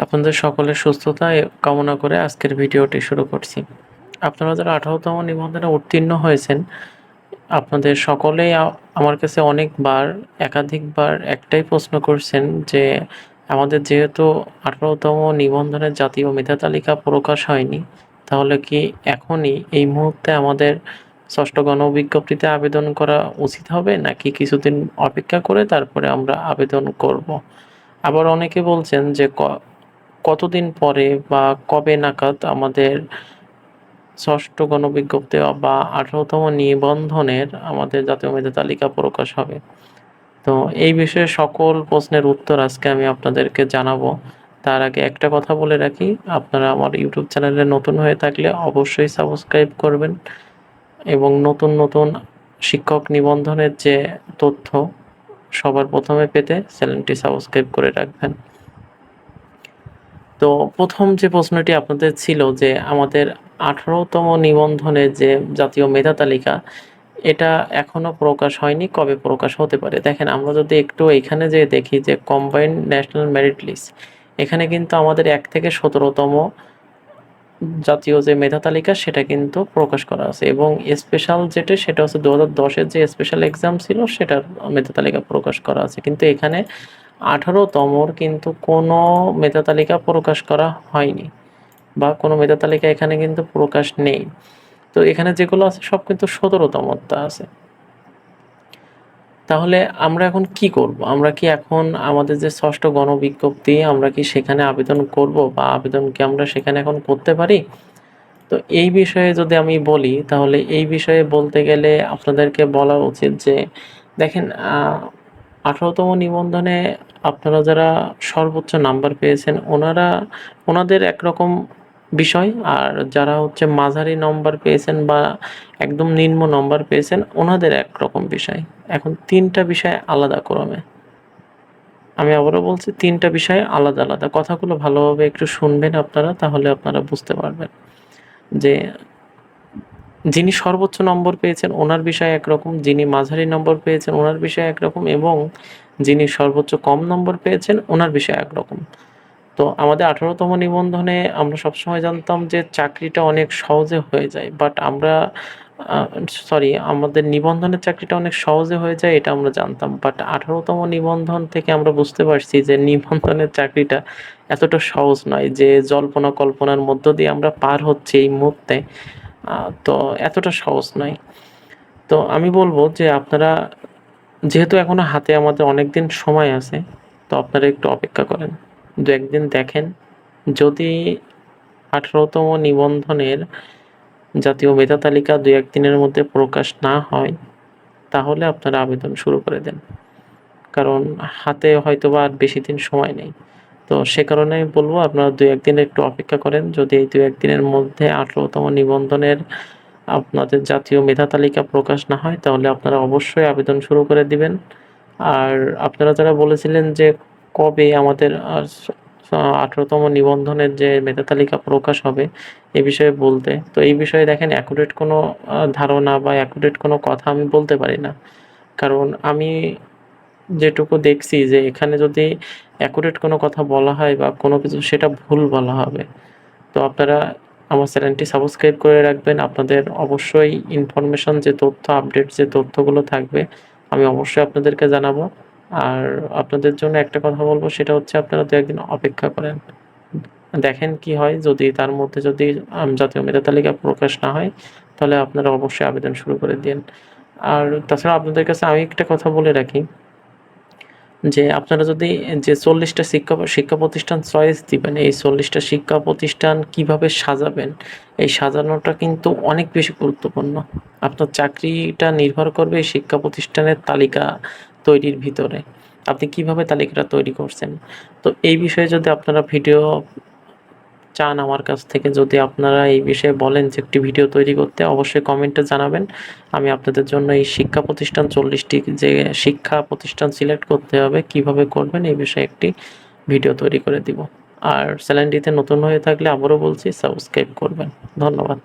আপনাদের সকলের সুস্থতা কামনা করে আজকের ভিডিওটি শুরু করছি। আপনারা যারা 18তম নিবন্ধনে উত্তীর্ণ হয়েছেন, আপনাদের সকলেই আমার কাছে অনেকবার একাধিকবার একটাই প্রশ্ন করছেন যে, আমাদের যেহেতু 18তম নিবন্ধনের জাতীয় মেধা তালিকা প্রকাশ হয়নি, তাহলে কি এখনই এই মুহূর্তে আমাদের ৬ষ্ঠ গণবিজ্ঞপ্তিতে আবেদন করা উচিত হবে? নাকি কিছুদিন অপেক্ষা করে তারপরে আমরা আবেদন করব? আবার অনেকে বলছেন যে কতদিন পরে বা কবে নাগাদ আমাদের ৬ষ্ঠ গণবিজ্ঞপ্তি বা ১৮তম নিবন্ধনের আমাদের জাতীয় মেধা তালিকা প্রকাশ হবে। তো এই বিষয়ে সকল প্রশ্নের উত্তর আজকে আমি আপনাদেরকে জানাবো। তার আগে একটা কথা বলে রাখি, আপনারা আমার ইউটিউব চ্যানেলে নতুন হয়ে থাকলে অবশ্যই সাবস্ক্রাইব করবেন এবং নতুন শিক্ষক নিবন্ধনের যে তথ্য সবার প্রথমে পেতে চ্যানেলটি সাবস্ক্রাইব করে রাখবেন। তো প্রথম যে প্রশ্নটি আপনাদের ছিল যে, আমাদের 18তম নিবন্ধনের যে জাতীয় মেধা তালিকা, এটা এখনো প্রকাশ হয়নি, কবে প্রকাশ হতে পারে? দেখেন, আমরা যদি একটু এখানে যেয়ে দেখি যে কম্বাইন্ড ন্যাশনাল মেরিট লিস্ট, এখানে কিন্তু আমাদের ১ থেকে ১৭তম জাতীয় যে মেধা তালিকা সেটা কিন্তু প্রকাশ করা আছে এবং স্পেশাল যেটা সেটা হচ্ছে ২০১০ এর যে স্পেশাল এক্সাম ছিল সেটার মেধা তালিকা প্রকাশ করা আছে। কিন্তু এখানে 18তমর কিন্তু কোনো মেধা তালিকা প্রকাশ করা হয়নি বা কোনো মেধা তালিকা এখানে কিন্তু প্রকাশ নেই। তো এখানে যেগুলো আছে সব কিন্তু ১৭তমরটা আছে। তাহলে আমরা এখন কি করব? আমরা কি এখন আমাদের যে ৬ষ্ঠ গণবিজ্ঞপ্তি আমরা কি সেখানে আবেদন করব বা আবেদন কি আমরা সেখানে এখন করতে পারি? তো এই বিষয়ে যদি আমি বলি, তাহলে এই বিষয়ে বলতে গেলে আপনাদেরকে বলা উচিত যে, দেখেন, ১৮তম নিবন্ধনে আপনারা যারা সর্বোচ্চ নাম্বার পেয়েছেন ওনাদের একরকম বিষয়, আর যারা হচ্ছে মাঝারি নম্বর পেয়েছেন বা একদম নিম্ন নম্বর পেয়েছেন ওনাদের একরকম বিষয়। এখন ৩ টা বিষয় আলাদা ক্রমে। আমি আবারও বলছি ৩ টা বিষয় আলাদা। কথাগুলো ভালোভাবে একটু শুনবেন আপনারা, তাহলে আপনারা বুঝতে পারবেন যে যিনি সর্বোচ্চ নম্বর পেয়েছেন ওনার বিষয় একরকম, যিনি মাঝারি নম্বর পেয়েছেন ওনার বিষয় একরকম এবং যিনি সর্বোচ্চ কম নম্বর পেয়েছেন ওনার বিষয় একরকম। তো আমাদের 18তম নিবন্ধনে আমরা সবসময় জানতাম যে চাকরিটা অনেক সহজে হয়ে যায়। বাট আমরা আ আমাদের নিবন্ধনের চাকরিটা অনেক সহজে হয়ে যায় এটা আমরা জানতাম। বাট 18তম নিবন্ধন থেকে আমরা বুঝতে পারছি যে নিবন্ধনের চাকরিটা এতটা সহজ নয়, যে জল্পনা কল্পনার মধ্য দিয়ে আমরা পার হচ্ছি এই মুহূর্তে, আ তো এতটা সহজ নয়। তো আমি বলব যে আপনারা যেহেতু এখনো হাতে আমাদের অনেকদিন সময় আছে, তো আপনারা একটু অপেক্ষা করেন। ২-১ দিন দেখেন, যদি ১৮তম নিবন্ধনের জাতীয় মেধা তালিকা ২-১ দিনের মধ্যে প্রকাশ না হয়, তাহলে আপনারা আবেদন শুরু করে দেন। কারণ হাতে হয়তোবা আর বেশি দিন সময় নেই। তো সে কারণে আমি বলব আপনারা ২-১ দিন একটু অপেক্ষা করেন। যদি এই ২-১ দিনের মধ্যে ১৮তম নিবন্ধনের আপনাদের জাতীয় মেধা তালিকা প্রকাশ না হয়, তাহলে আপনারা অবশ্যই আবেদন শুরু করে দিবেন। আর আপনারা যারা বলেছিলেন যে কবে আমাদের ১৮তম নিবন্ধনের যে মেধা তালিকা প্রকাশ হবে এ বিষয়ে বলতে। তো এই বিষয়ে দেখেন, অ্যাকুরেট কোনো ধারণা বা অ্যাকুরেট কোনো কথা আমি বলতে পারি না। কারণ আমি যেটুকু দেখছি যে এখানে যদি অ্যাকুরেট কোনো কথা বলা হয় বা কোনো কিছু সেটা ভুল বলা হবে। তো আপনারা আমার চ্যানেলটি সাবস্ক্রাইব করে রাখবেন। আপনাদের অবশ্যই ইনফরমেশন যে তথ্য, আপডেট যে তথ্যগুলো থাকবে আমি অবশ্যই আপনাদেরকে জানাবো। আর আপনাদের জন্য একটা কথা বলব, সেটা হচ্ছে আপনারা ২-১ দিন অপেক্ষা করেন। দেখেন কি হয়, যদি তার মধ্যে যদি জাতীয় মেধা তালিকা প্রকাশ না হয়, তাহলে আপনারা অবশ্যই আবেদন শুরু করে দিয়েন। আর তাছাড়া আপনাদের কাছে আমি একটা কথা বলে রাখি যে আপনারা যদি যে ৪০ টা শিক্ষা প্রতিষ্ঠান চয়েস দিবেন, এই ৪০ টা শিক্ষা প্রতিষ্ঠান কিভাবে সাজাবেন, এই সাজানোটা কিন্তু অনেক বেশি গুরুত্বপূর্ণ। আপনার চাকরিটা নির্ভর করবে এই শিক্ষা প্রতিষ্ঠানের তালিকা তৈরির ভিতরে। আপনি কিভাবে তালিকাটা তৈরি করছেন। তো এই বিষয়ে যদি আপনারা ভিডিও চান আমার কাছ থেকে, যদি আপনারা এই বিষয়ে বলেন যে একটি ভিডিও তৈরি করতে, অবশ্যই কমেন্টে জানাবেন। আমি আপনাদের জন্য এই শিক্ষা প্রতিষ্ঠান ৪০ টি যে শিক্ষা প্রতিষ্ঠান সিলেক্ট করতে হবে, কিভাবে করবেন এই বিষয়ে একটি ভিডিও তৈরি করে দিব। আর চ্যানেলটিতে নতুন হয়ে থাকলে আবারও বলছি সাবস্ক্রাইব করবেন। ধন্যবাদ।